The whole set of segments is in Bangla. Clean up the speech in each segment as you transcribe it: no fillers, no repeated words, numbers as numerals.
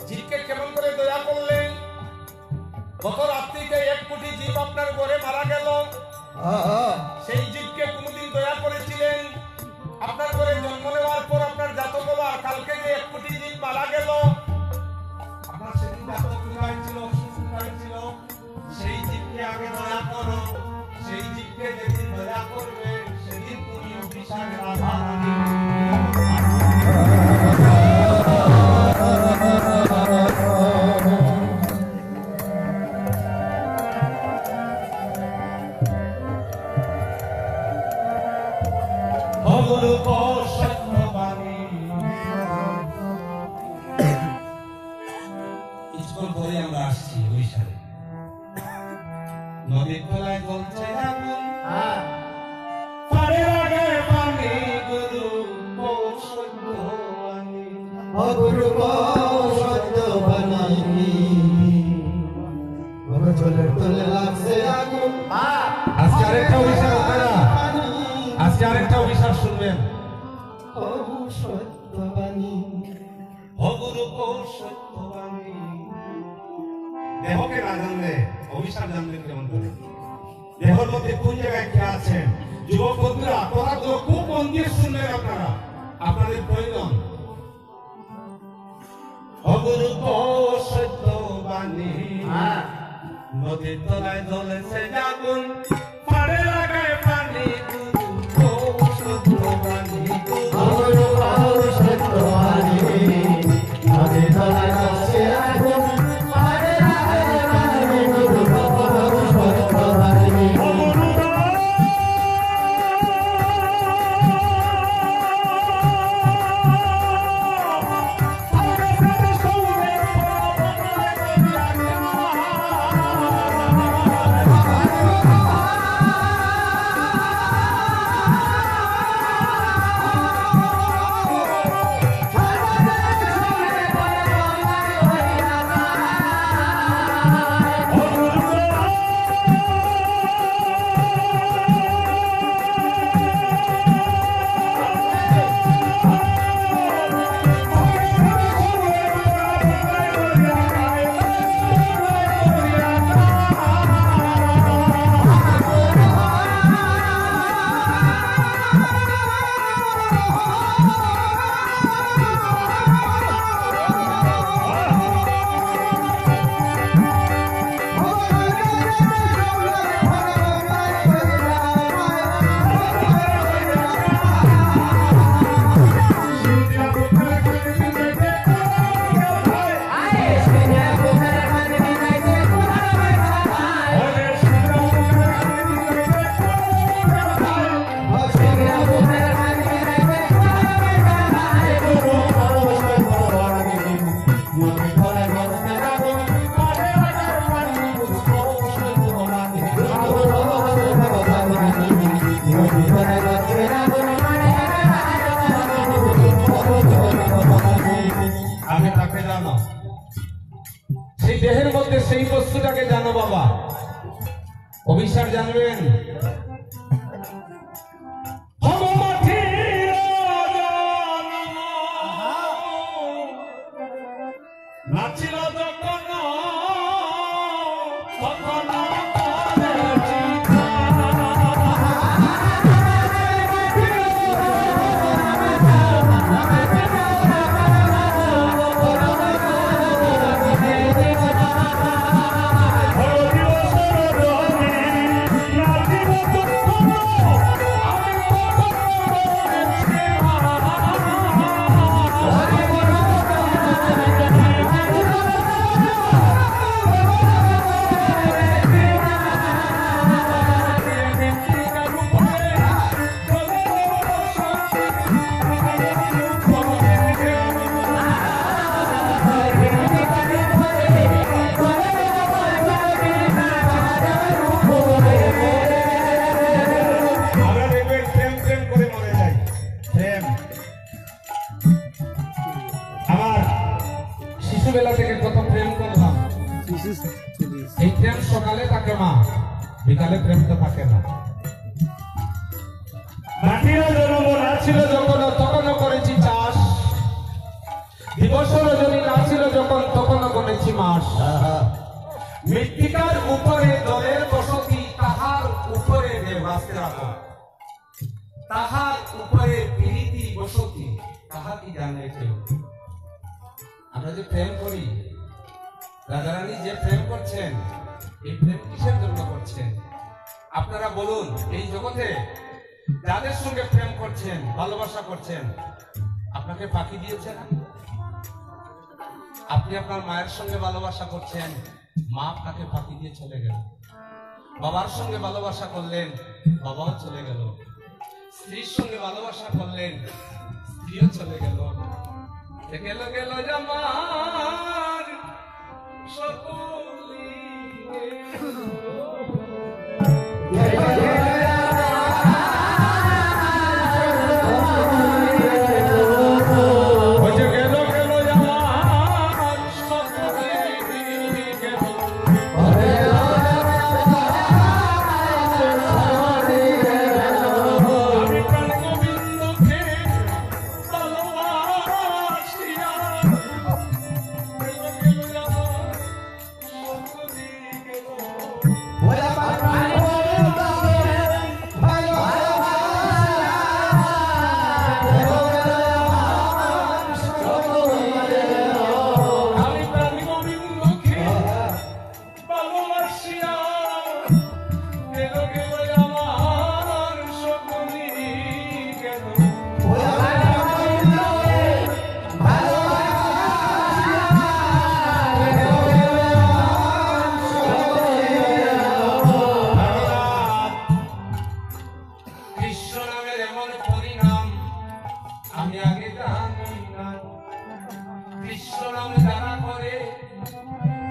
জীবকে কেমন করে দয়া করলেন। গত রাত্রিতে 1 কোটি জীব আপনার ঘরে মারা গেল, সেই জীবকে কোনদিন দয়া করেছিলেন? আপনার ঘরে জন্ম নেওয়ার পর আপনার জাতক হলো, আর কালকে যে 1 কোটি জীব মারা গেল, আপনার সেদিন জাতক কোথায় ছিল, কোথায় ছিল? সেই জীবকে আগে দয়া করো। সেই জীবকে যেদিন দয়া করবে সেদিন তুমি অভিশাপের আঘাত কিছুক্ষণ পরে আমরা আসছি বৈশাখে। নদীর তলায় জ্বলছে আগুন, পাড়ের আগে পানি, গুরু সত্যবাণী, গুরু সত্যবাণী, চলের তলে লাগছে আগুন। আজকে আরেকটা অভিশাপ আপনারা, আজকে আরেকটা অভিশাপ শুনবেন। সত্যবাণী, গুরু সত্যবাণী। দেহকে না জানলে অভিশাপ জানলে কেমন করে? দেহের মধ্যে কোন জায়গায় কে আছেন? যুবক বন্ধুরা, কথাগুলো খুব মন দিয়ে শুনবেন আপনারা, আপনাদের প্রয়োজন। গুরু সত্যবাণী, নদীর তলায় জ্বলেছে আগুন, পাড়ে লাগায় পানি, গুরু সত্যবাণী, গুরু সত্যবাণী, নদীর তলায় লাগছে আগুন, পাড়ে লাগায় পানি, গুরু সত্যবাণী। আমি তাকে জানো, সেই দেহের মধ্যে সেই বস্তুটাকে জানো বাবা। অভিশাপ জানবেন। নাছিল যখন তখন শিশুবেলা থেকে কত প্রেম করলাম, এই প্রেম সকালে থাকে মা, বিকালে প্রেম তো থাকে না। মাটির জন্ম না ছিল যখন তখনও করেছি চাষ, দিবস রজনী না ছিল যখন মাস। মৃত্তিকার উপরে জলের বসতি, তাহার উপরে দেবাস্তে রাখা, তাহার উপরে প্রীতি বসতি, তাহা কি জানে কেউ? আমরা যে প্রেম করি, রাধারানী যে প্রেম করছেন, এই প্রেম কিসের জন্য করছেন? আপনারা বলুন, এই জগতে যাদের সঙ্গে প্রেম করছেন, ভালোবাসা করছেন, আপনাকে ফাঁকি দিয়েছে না? আপনি আপনার মায়ের সঙ্গে ভালোবাসা করছেন, মা আপনাকে ফাঁকি দিয়ে চলে গেল। বাবার সঙ্গে ভালোবাসা করলেন, বাবাও চলে গেল। স্ত্রীর সঙ্গে ভালোবাসা করলেন, স্ত্রীও চলে গেল। গেল গেল জামার সকলি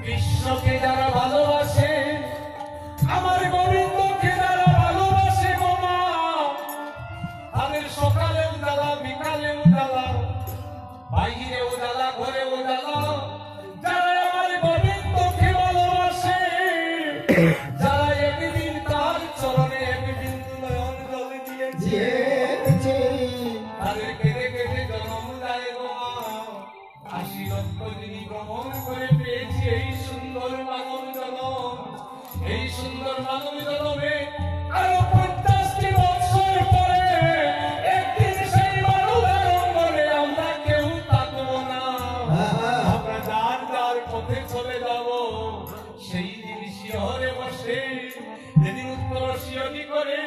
বিশ্বকে যারা ভালোবাসে, আমার গোবিন্দকে যারা ভালোবাসে গো মা, তাদের সকালে উজালা, বিকালে উজালা, বাইরে উজালা, ঘরে উজালা। যারা আমার গোবিন্দকে ভালোবাসে, যারা একদিন তার চরণে এক বিন্দু নয়ন জল দিয়েছে, তাদের কেঁদে কেঁদে জন্ম দেয় গো মা। ৮০ লক্ষ যিনি গ্রহণ করে পেয়েছি এই সুন্দর মানব জনম, এই সুন্দর মানব জনমে আরো ৫০টি বছর পরে একদিন সেই মানবের অঙ্গনে আমরা কেউ থাকব না। আমরা যার যার পথে চলে যাব। সেই দিন শিহরে বসে, যেদিন উত্তর শিহরি করে,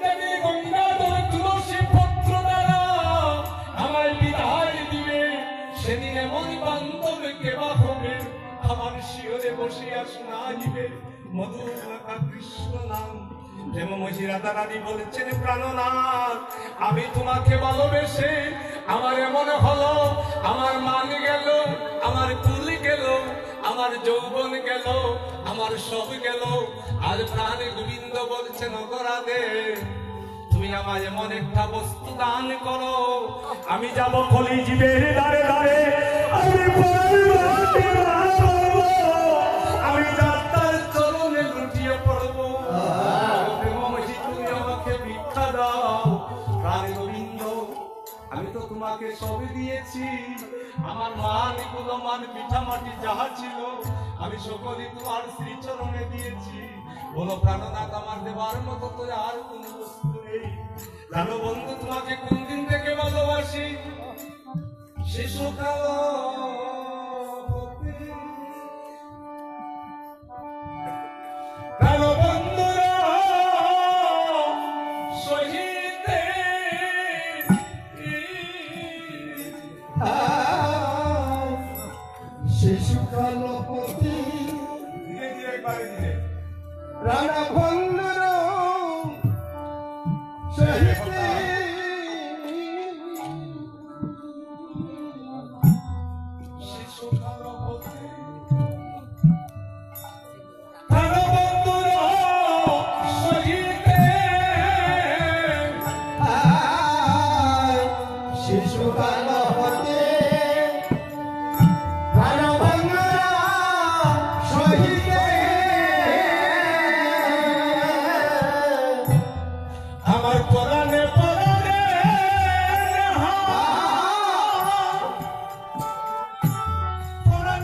যেদিন গঙ্গাধর তুলসী পত্র দ্বারা আমার বিদায় দিবে, সেদিন এমন বান্ধব কেবা হবে, আমার শিহরে বসিয়া শোনাইবে মধুর মাখা কৃষ্ণ নাম। যেমন মঝি রাধা রানী বলেছেন, প্রাণনাথ আমি তোমাকে ভালোবেসে আমার এমন হলো, আমার মান গেল, আমার কুল গেল, আমার যৌবন গেল, আমার সব গেল। আর প্রাণ গোবিন্দ বলছেন, অপরাধে তুমি আমায় এমন একটা বস্তু দান করো, আমি যাব কলি জীবের দ্বারে দ্বারে, আমি যাত্রার চরণে লুটিয়ে পড়বো। তুমি আমাকে ভিক্ষা দাও প্রাণ গোবিন্দ, আমি তো তোমাকে সবই দিয়েছি। আমার মান কুলমান পিঠা মাটি যাহা ছিল, আমি সকলই তোমার শ্রীচরণে দিয়েছি। বলো প্রাণনাথ, আমার দেবার মতো তো আর কোন বস্তু নেই। জানো বন্ধু, তোমাকে কোন দিন থেকে ভালোবাসি, শিশুকাল প্রাণ বন্ধুরা সহিতে শিশুকাল পতি রানা বন্ধুর সহিতে শিশুকাল পতি প্রাণ বন্ধুরা সহিতে শিশুকাল হতে প্রাণভঙ্গরা সহিতে আমার পরাণে পরাণে পরাণে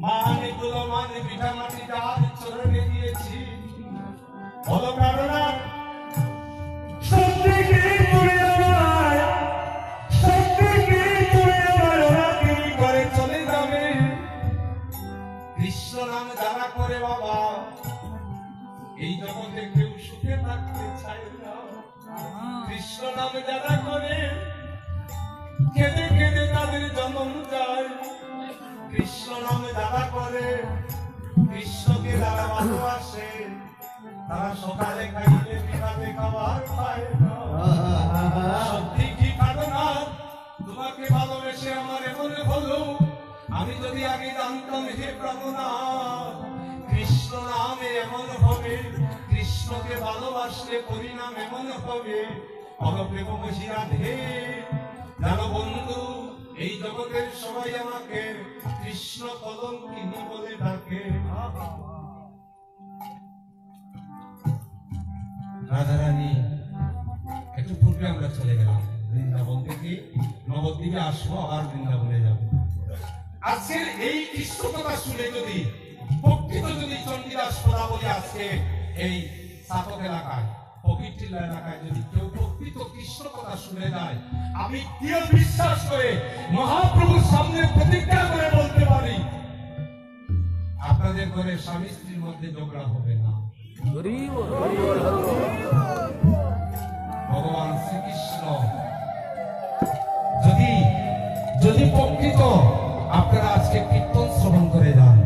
মানে গুলো মানে পিঠা মাটি যার চরণে দিয়েছি বলো কারণা সত্যি কি তুমি আমার সত্যি কি তুমি আমার ওরা কি করে চলে যাবে কৃষ্ণ নাম যারা করে বাবা এই জগতে কেউ সুখে থাকতে চায় না কৃষ্ণ নাম যারা করে কেঁদে কেঁদে তাদের জন্ম যায় কৃষ্ণ নাম যারা করে কৃষ্ণকে যারা ভালোবাসে তারা সকালে খাইলে বিকালে খাবার পায় না সত্যি কি ঘটনা তোমাকে ভালোবেসে আমার এমন হলো আমি যদি আগে জানতাম হে প্রাণনাথ কৃষ্ণ নামে এমন হবে কৃষ্ণকে ভালোবাসলে পরিণাম এমন হবে অগপ্রেমবশী রাধে জানো বন্ধু এই জগতের সবাই আমাকে কৃষ্ণ কলঙ্কিনী বলে ডাকে রাধারানী একটু পূর্বে আমরা চলে গেলাম বৃন্দাবন থেকে নবদ্বীপে আসবো আবার বৃন্দাবনে যাবো আজকের এই কৃষ্ণ কথা শুনে যদি প্রকৃত যদি চণ্ডীদাস কথা বলে আজকে এই সাতক এলাকায় পবিত্র এলাকায় যদি কেউ প্রকৃত কৃষ্ণ কথা শুনে যায় আমি দৃঢ় বিশ্বাস করে মহাপ্রভুর সামনে প্রতিজ্ঞা করে বলতে পারি আপনাদের ঘরে স্বামী স্ত্রীর মধ্যে ঝগড়া হবে না ভগবান শ্রীকৃষ্ণ যদি যদি প্রকৃত আপনারা আজকে কীর্তন শ্রবণ করে যান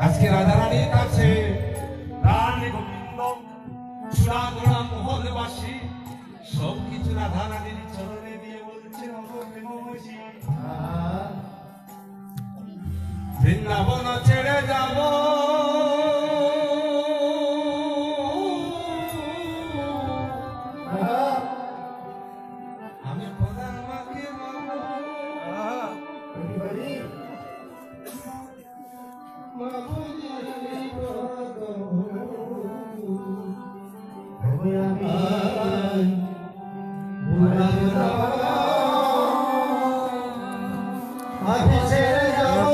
আজকে রাধারানীর কাছে রানী গোবিন্দ চূড়া গোড়া মোহনবাসী সবকিছু রাধারানীর চরণে দিয়ে বলছে বৃন্দাবন ছেড়ে যাব আমি প্রধান মাকে আমি ছেড়ে যাব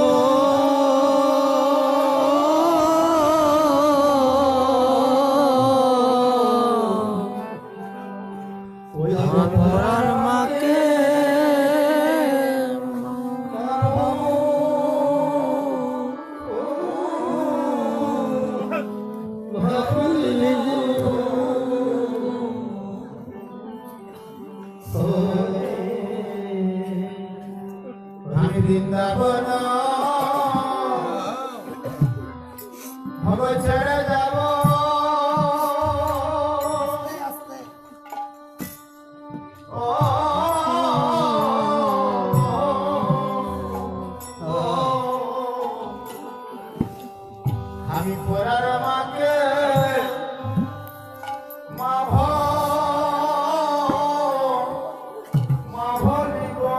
ওই আমার মাকে আমি বৃন্দাবন ছেড়ে যাব আমি পরার মাকে মা ভরি গো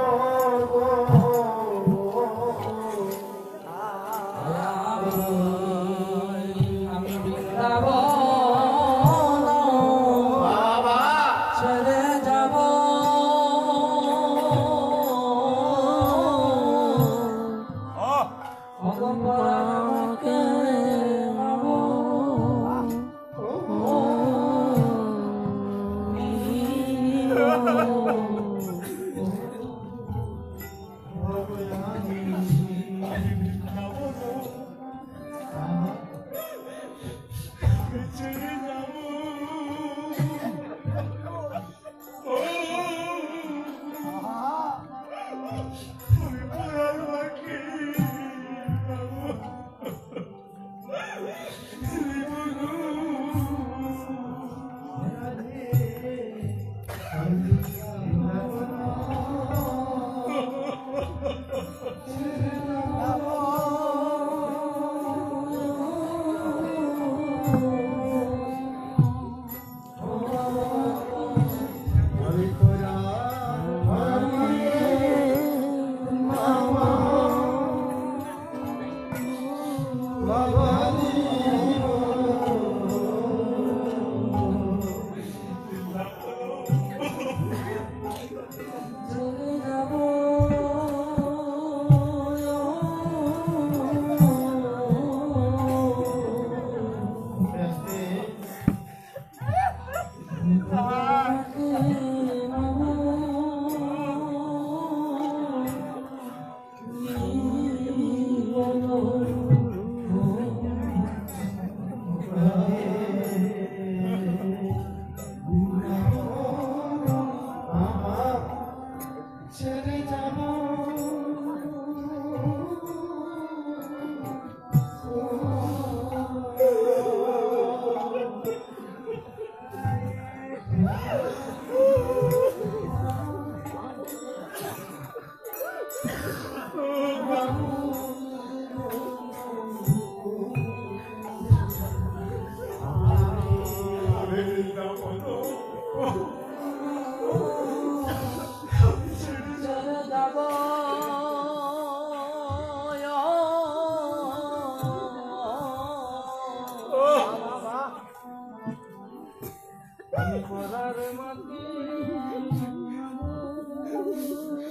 আমি বৃন্দাবন বাবা ছেড়ে যাব ভগবানকে আমি পরার মাকে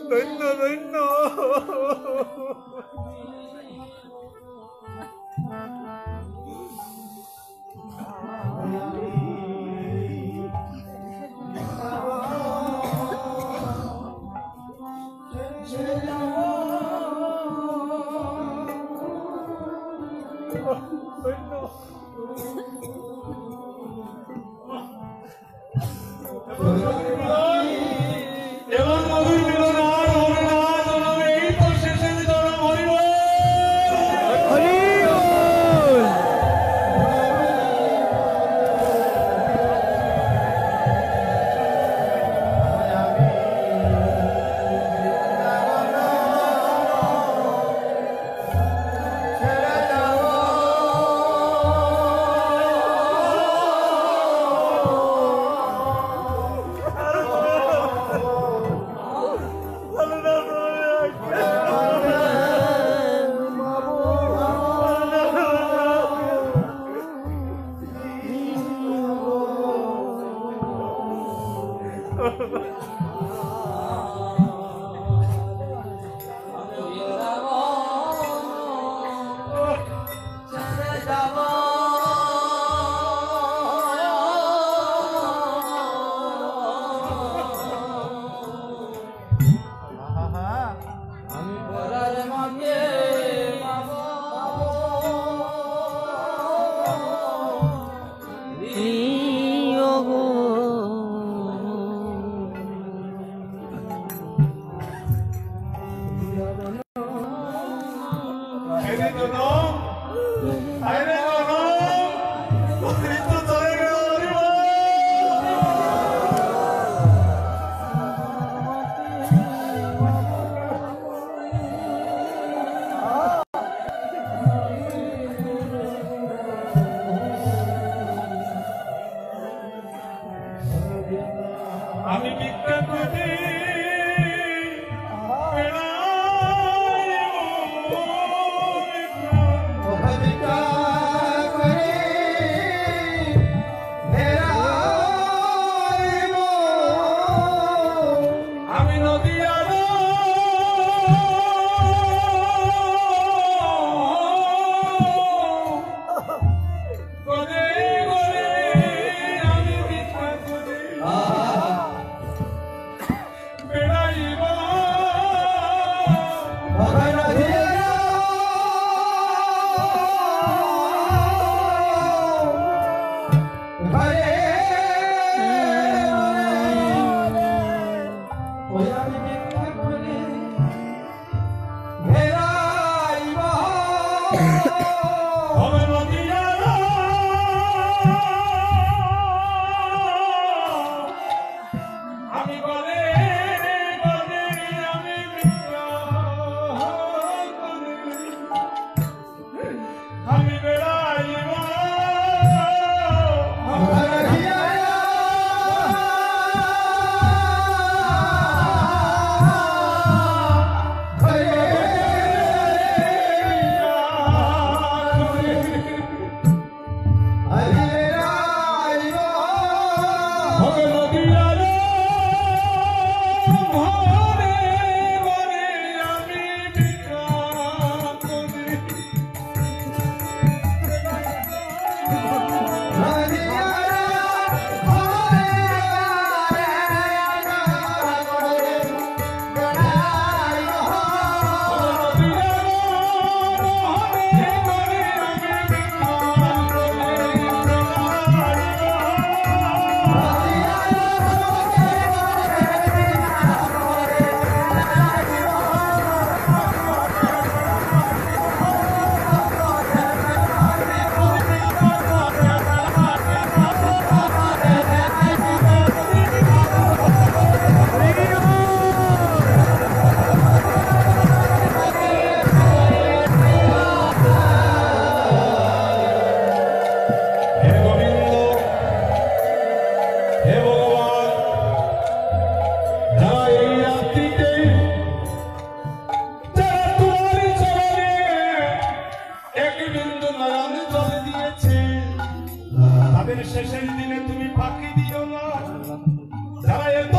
ধন্য ধন্য এমন মধুর মিলন আর হবে না জনমে, এই তো শেষের জনম। হরি বল। এক বিন্দু নয়ন জল দিয়েছে, তাদের শেষের দিনে তুমি ফাঁকি দিও না। যারা এত